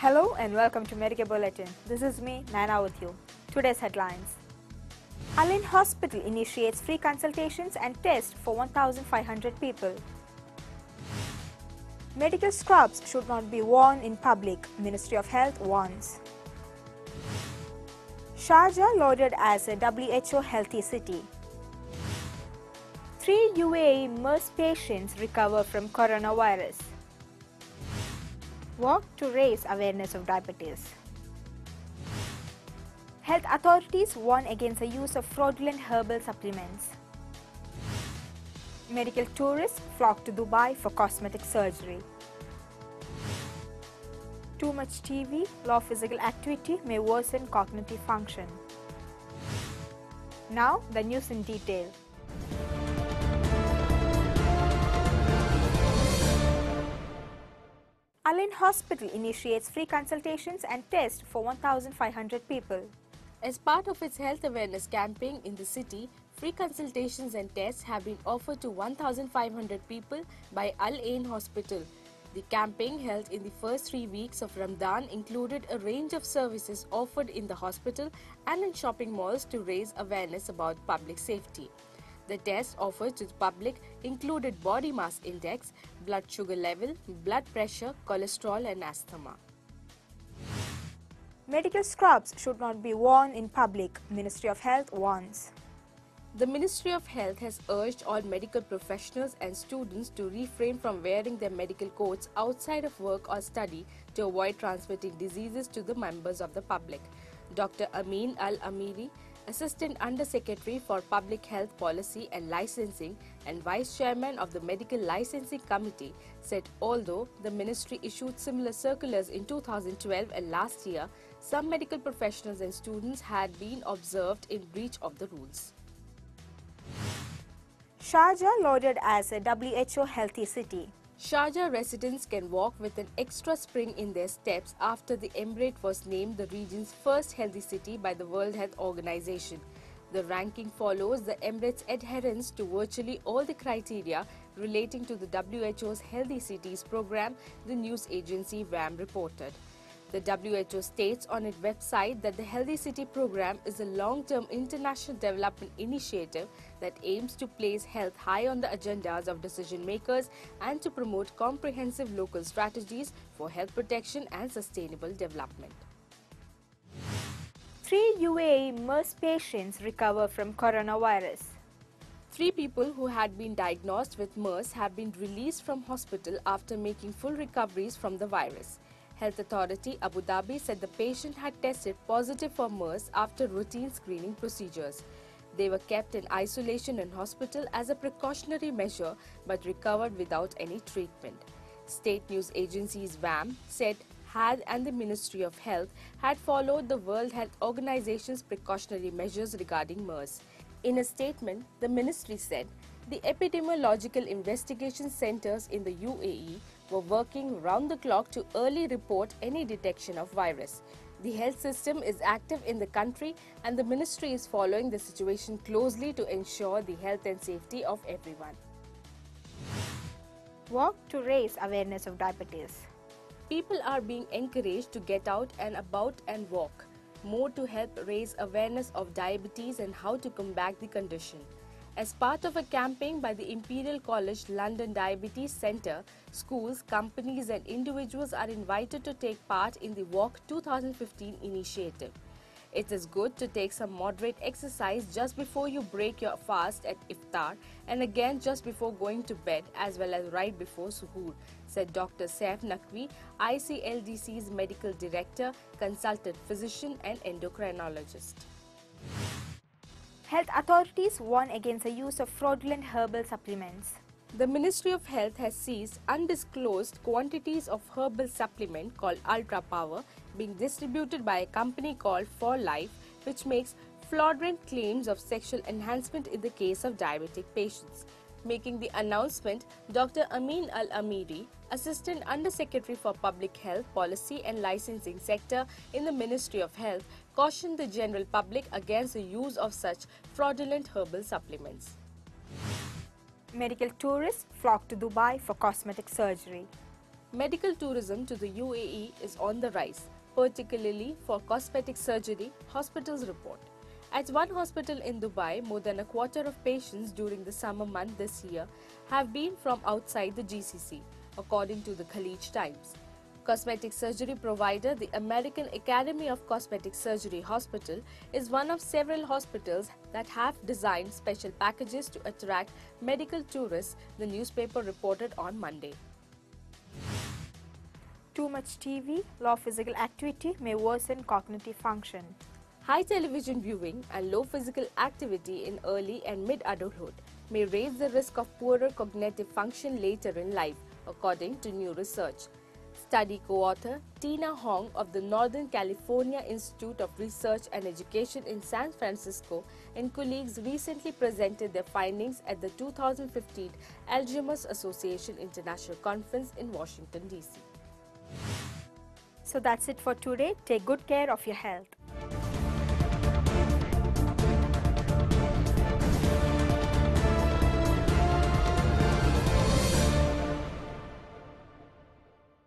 Hello and welcome to Medical Bulletin. This is me, Nana, with you. Today's headlines. Al-Ain Hospital initiates free consultations and tests for 1,500 people. Medical scrubs should not be worn in public, Ministry of Health warns. Sharjah lauded as a WHO healthy city. 3 UAE MERS patients recover from coronavirus. Walk to raise awareness of diabetes. Health authorities warn against the use of fraudulent herbal supplements. Medical tourists flock to Dubai for cosmetic surgery. Too much TV, low physical activity may worsen cognitive function. Now, the news in detail. Al-Ain Hospital initiates free consultations and tests for 1,500 people. As part of its health awareness campaign in the city, free consultations and tests have been offered to 1,500 people by Al-Ain Hospital. The campaign, held in the first 3 weeks of Ramadan, included a range of services offered in the hospital and in shopping malls to raise awareness about public safety. The tests offered to the public included body mass index, blood sugar level, blood pressure, cholesterol and asthma. Medical scrubs should not be worn in public, Ministry of Health warns. The Ministry of Health has urged all medical professionals and students to refrain from wearing their medical coats outside of work or study to avoid transmitting diseases to the members of the public. Dr. Amin Al-Amiri, Assistant Under Secretary for Public Health Policy and Licensing and Vice Chairman of the Medical Licensing Committee, said although the ministry issued similar circulars in 2012 and last year, some medical professionals and students had been observed in breach of the rules. Sharjah lauded as a WHO healthy city. Sharjah residents can walk with an extra spring in their steps after the emirate was named the region's first healthy city by the World Health Organization. The ranking follows the emirate's adherence to virtually all the criteria relating to the WHO's Healthy Cities program, the news agency WAM reported. The WHO states on its website that the Healthy City program is a long-term international development initiative that aims to place health high on the agendas of decision makers and to promote comprehensive local strategies for health protection and sustainable development. 3 UAE MERS patients recover from coronavirus. 3 people who had been diagnosed with MERS have been released from hospital after making full recoveries from the virus. Health Authority Abu Dhabi said the patient had tested positive for MERS after routine screening procedures. They were kept in isolation in hospital as a precautionary measure but recovered without any treatment. State news agencies WAM said HAD and the Ministry of Health had followed the World Health Organization's precautionary measures regarding MERS. In a statement, the ministry said the epidemiological investigation centers in the UAE were working round the clock to early report any detection of virus. The health system is active in the country and the ministry is following the situation closely to ensure the health and safety of everyone. Walk to raise awareness of diabetes. People are being encouraged to get out and about and walk more to help raise awareness of diabetes and how to combat the condition. As part of a campaign by the Imperial College London Diabetes Centre, schools, companies and individuals are invited to take part in the Walk 2015 initiative. It is good to take some moderate exercise just before you break your fast at iftar and again just before going to bed as well as right before suhoor, said Dr. Saif Naqvi, ICLDC's Medical Director, Consultant Physician and Endocrinologist. Health authorities warn against the use of fraudulent herbal supplements. The Ministry of Health has seized undisclosed quantities of herbal supplement called Ultra Power being distributed by a company called For Life, which makes fraudulent claims of sexual enhancement in the case of diabetic patients. Making the announcement, Dr. Amin Al-Amiri, Assistant Under Secretary for Public Health Policy and Licensing Sector in the Ministry of Health, cautioned the general public against the use of such fraudulent herbal supplements. Medical tourists flock to Dubai for cosmetic surgery. Medical tourism to the UAE is on the rise, particularly for cosmetic surgery, hospitals report. At one hospital in Dubai, more than a quarter of patients during the summer month this year have been from outside the GCC, according to the Khalij Times. Cosmetic surgery provider, the American Academy of Cosmetic Surgery Hospital, is one of several hospitals that have designed special packages to attract medical tourists, the newspaper reported on Monday. Too much TV, low physical activity may worsen cognitive function. High television viewing and low physical activity in early and mid-adulthood may raise the risk of poorer cognitive function later in life, according to new research. Study co-author Tina Hong of the Northern California Institute of Research and Education in San Francisco and colleagues recently presented their findings at the 2015 Alzheimer's Association International Conference in Washington, D.C. So that's it for today. Take good care of your health.